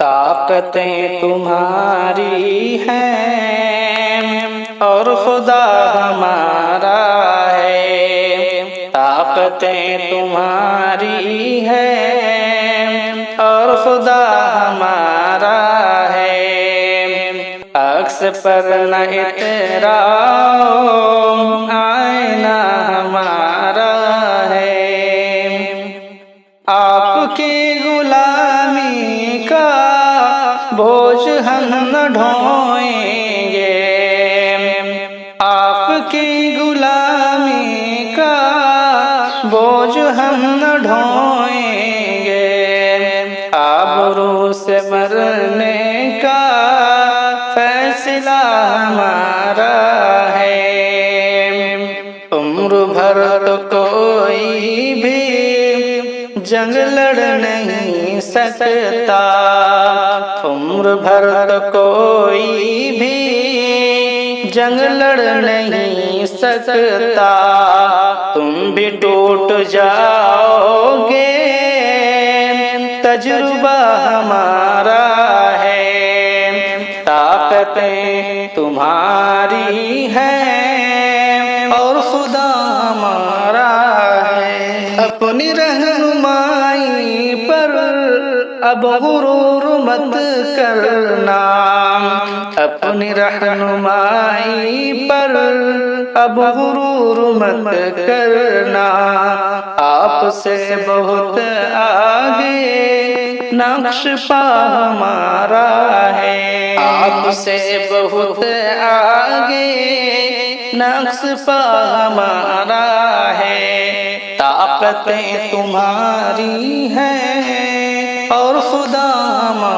طاقتیں تمہاری ہیں اور خدا ہمارا ہے، طاقتیں تمہاری ہیں اور خدا ہمارا ہے، عکس پر نہ اتراؤ آئینہ ہمارا ہے، آپ کی غلامی کا بوجھ ہم نہ ڈھوئیں گے، آپ کی غلامی کا بوجھ ہم نہ ڈھوئیں گے، آبرو سے مرنے کا فیصلہ ہمارا ہے، عمر بھر تو کوئی بھی جنگ لڑ نہیں سکتا، عمر بھر تو کوئی بھی جنگ لڑ نہیں سکتا، تم بھی ٹوٹ جاؤ گے تجربہ ہمارا ہے، طاقتیں تمہاری ہیں اور خدا ہمارا ہے، اپنی رہنمائی پر اب غرور مت کرنا، اپنی رہنمائی پر اب غرور مت کرنا، آپ سے بہت آگے نقش پا ہمارا ہے، آپ سے بہت آگے نقش پا ہمارا ہے، طاقتیں تمہاری ہیں اور خدا ہمارا